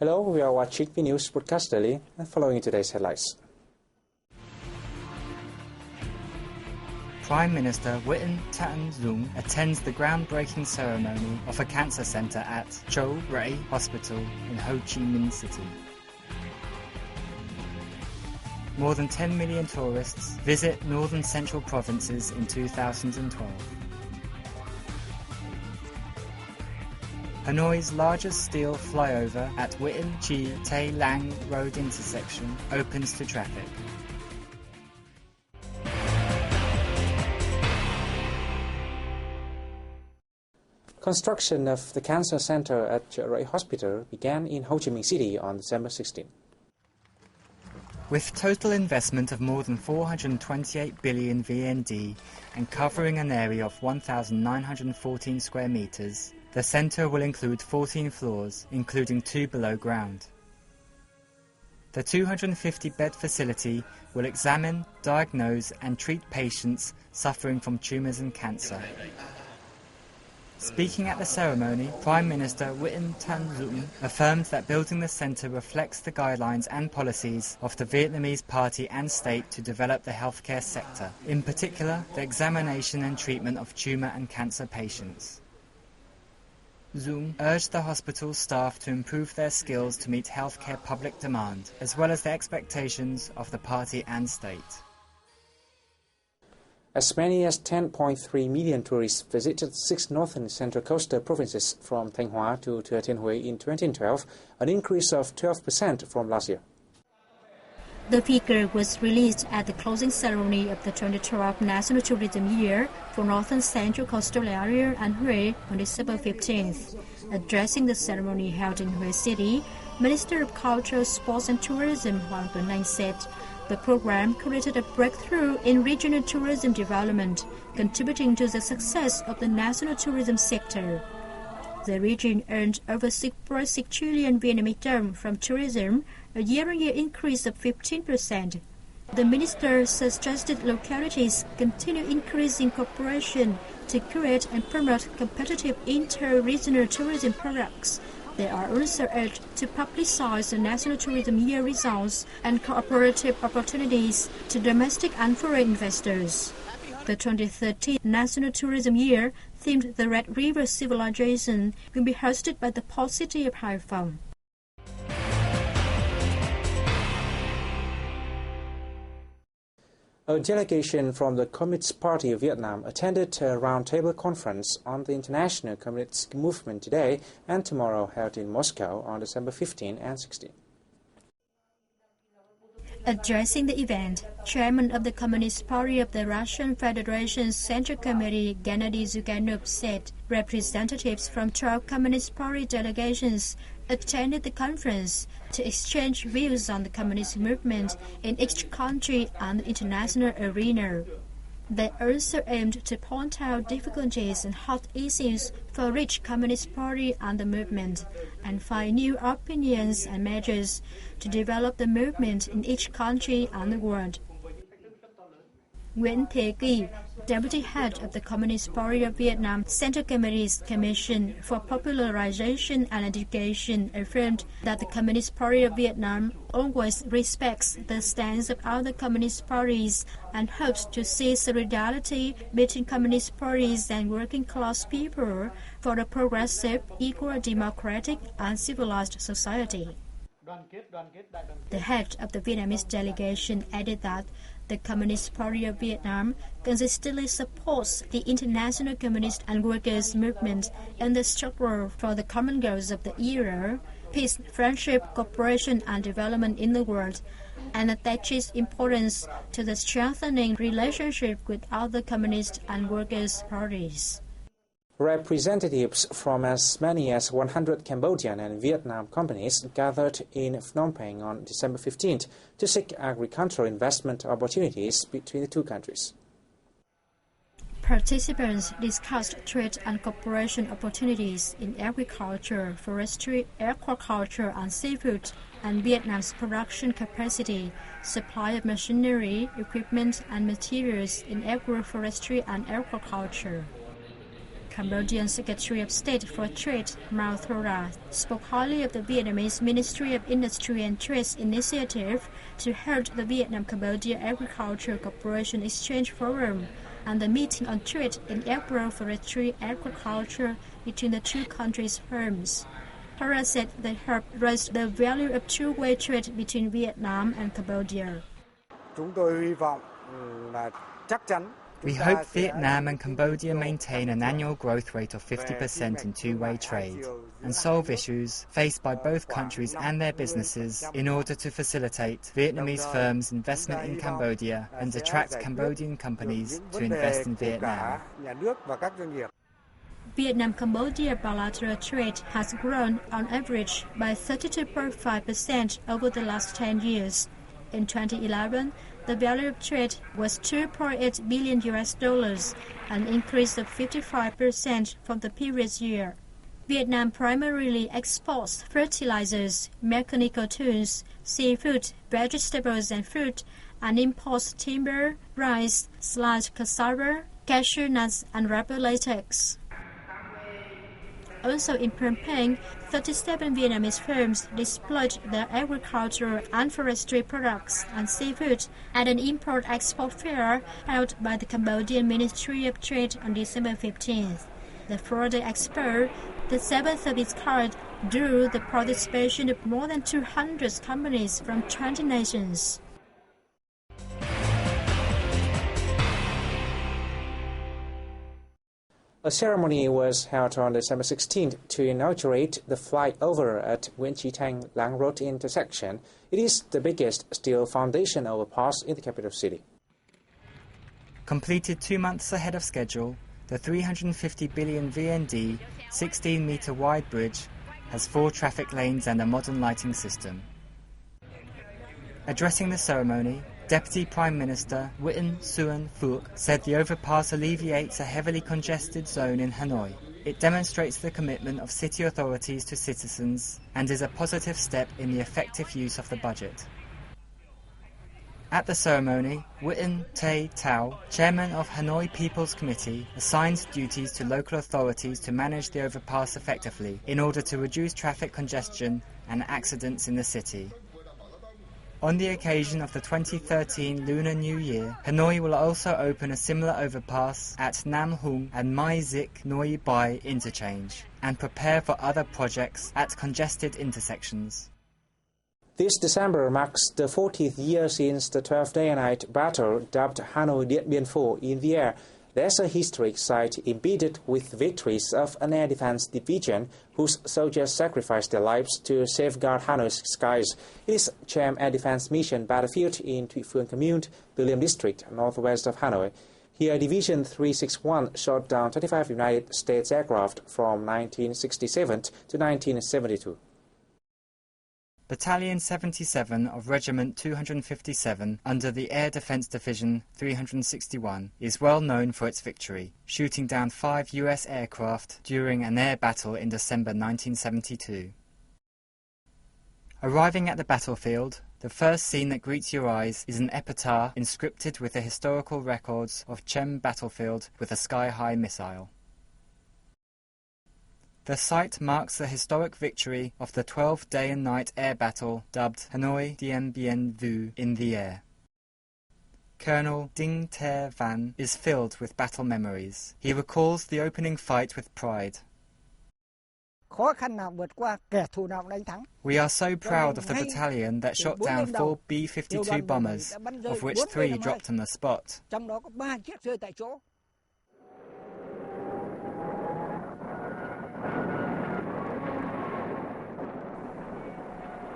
Hello, we are watching the news broadcast daily and following today's headlines. Prime Minister Win Tan-Zung attends the groundbreaking ceremony of a cancer centre at Châu Rẫy Hospital in Ho Chi Minh City. More than 10 million tourists visit northern central provinces in 2012. Hanoi's largest steel flyover at Vĩnh Chi Tay Lang Road intersection opens to traffic. Construction of the cancer center at Châu Rẫy Hospital began in Ho Chi Minh City on December 16. With total investment of more than 428 billion VND and covering an area of 1,914 square meters, the center will include 14 floors, including 2 below ground. The 250-bed facility will examine, diagnose and treat patients suffering from tumors and cancer. Speaking at the ceremony, Prime Minister Win Tan-Zung affirmed that building the centre reflects the guidelines and policies of the Vietnamese party and state to develop the healthcare sector, in particular the examination and treatment of tumour and cancer patients. Zung urged the hospital staff to improve their skills to meet healthcare public demand, as well as the expectations of the party and state. As many as 10.3 million tourists visited 6 northern central coastal provinces from Thanh Hóa to Thừa Thiên Huế in 2012, an increase of 12% from last year. The figure was released at the closing ceremony of the 2012 National Tourism Year for Northern Central Coastal Area and Huế on December 15th. Addressing the ceremony held in Huế City, Minister of Culture, Sports and Tourism Hoàng Tuấn Anh said, the program created a breakthrough in regional tourism development, contributing to the success of the national tourism sector. The region earned over 6.6 trillion Vietnamese đồng from tourism, a year-on-year increase of 15%. The minister suggested localities continue increasing cooperation to create and promote competitive inter-regional tourism products. They are also urged to publicize the National Tourism Year results and cooperative opportunities to domestic and foreign investors. The 2013 National Tourism Year, themed the Red River Civilization, will be hosted by the port city of Hải Phòng. A delegation from the Communist Party of Vietnam attended a roundtable conference on the international communist movement today and tomorrow held in Moscow on December 15 and 16. Addressing the event, Chairman of the Communist Party of the Russian Federation's Central Committee, Gennady Zyuganov, said representatives from 12 Communist Party delegations attended the conference to exchange views on the communist movement in each country and the international arena. They also aimed to point out difficulties and hot issues for each Communist Party and the movement, and find new opinions and measures to develop the movement in each country and the world. Nguyễn Thế Kỳ, Deputy Head of the Communist Party of Vietnam Central Committee's Commission for Popularization and Education, affirmed that the Communist Party of Vietnam always respects the stance of other communist parties and hopes to see solidarity between communist parties and working class people for a progressive, equal, democratic and civilized society. The head of the Vietnamese delegation added that the Communist Party of Vietnam consistently supports the international communist and workers' movement in the struggle for the common goals of the era, peace, friendship, cooperation and development in the world, and attaches importance to the strengthening relationship with other communist and workers' parties. Representatives from as many as 100 Cambodian and Vietnam companies gathered in Phnom Penh on December 15th to seek agricultural investment opportunities between the two countries. Participants discussed trade and cooperation opportunities in agriculture, forestry, aquaculture and seafood, and Vietnam's production capacity, supply of machinery, equipment and materials in agroforestry and aquaculture. Cambodian Secretary of State for Trade, Mao Thora, spoke highly of the Vietnamese Ministry of Industry and Trade's initiative to hold the Vietnam-Cambodia Agriculture Cooperation Exchange Forum and the meeting on trade in agro-forestry agriculture between the two countries' firms. Thora said they helped raise the value of two-way trade between Vietnam and Cambodia. We hope Vietnam and Cambodia maintain an annual growth rate of 50% in two-way trade and solve issues faced by both countries and their businesses in order to facilitate Vietnamese firms' investment in Cambodia and attract Cambodian companies to invest in Vietnam. Vietnam-Cambodia bilateral trade has grown on average by 32.5% over the last 10 years. In 2011, the value of trade was $2.8 billion, an increase of 55% from the previous year. Vietnam primarily exports fertilizers, mechanical tools, seafood, vegetables and fruit, and imports timber, rice, sliced cassava, cashew nuts, and rubber latex. Also in Phnom Penh, 37 Vietnamese firms displayed their agricultural and forestry products and seafood at an import-export fair held by the Cambodian Ministry of Trade on December 15th. The 4-day expo, the seventh of its kind, drew the participation of more than 200 companies from 20 nations. A ceremony was held on December 16th to inaugurate the flyover at Nguyen Chi Thanh Lang Road intersection. It is the biggest steel foundation overpass in the capital city. Completed 2 months ahead of schedule, the 350 billion VND 16-metre wide bridge has 4 traffic lanes and a modern lighting system. Addressing the ceremony, Deputy Prime Minister Nguyen Xuan Phuc said the overpass alleviates a heavily congested zone in Hanoi. It demonstrates the commitment of city authorities to citizens and is a positive step in the effective use of the budget. At the ceremony, Nguyen Tay Tao, chairman of Hanoi People's Committee, assigned duties to local authorities to manage the overpass effectively in order to reduce traffic congestion and accidents in the city. On the occasion of the 2013 Lunar New Year, Hanoi will also open a similar overpass at Nam Hung and Mai Zik Noi Bai interchange and prepare for other projects at congested intersections. This December marks the 40th year since the 12-day-and-night battle dubbed Hanoi Điện Biên Phủ in the air. There's a historic site embedded with victories of an air defense division whose soldiers sacrificed their lives to safeguard Hanoi's skies. It is Cham Air Defense Mission Battlefield in Thuy Phương Commune, The Liêm District, northwest of Hanoi. Here, Division 361 shot down 25 United States aircraft from 1967 to 1972. Battalion 77 of Regiment 257 under the Air Defense Division 361 is well known for its victory, shooting down 5 US aircraft during an air battle in December 1972. Arriving at the battlefield, the first scene that greets your eyes is an epitaph inscripted with the historical records of Chem battlefield with a sky-high missile. The site marks the historic victory of the 12-day-and-night air battle dubbed Hanoi Dien Bien Vu in the air. Colonel Dinh Ther Van is filled with battle memories. He recalls the opening fight with pride. We are so proud of the battalion that shot down 4 B-52 bombers, of which 3 dropped on the spot.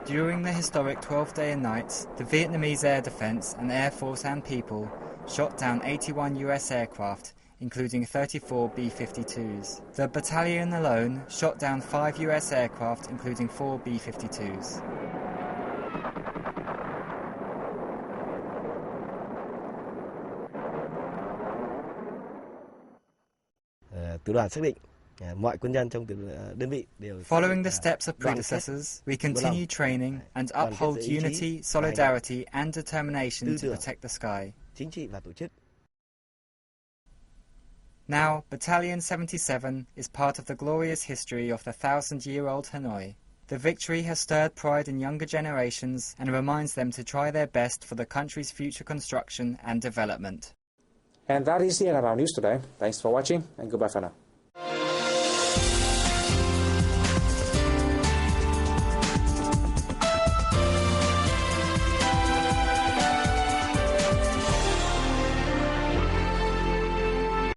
During the historic 12-day-and-nights, the Vietnamese Air Defense and Air Force and people shot down 81 US aircraft, including 34 B-52s. The battalion alone shot down 5 US aircraft, including 4 B-52s. Following the steps of predecessors, we continue training and uphold unity, solidarity and determination to protect the sky. Now, Battalion 77 is part of the glorious history of the 1,000-year-old Hanoi. The victory has stirred pride in younger generations and reminds them to try their best for the country's future construction and development. And that is the end of our news today. Thanks for watching and goodbye for now.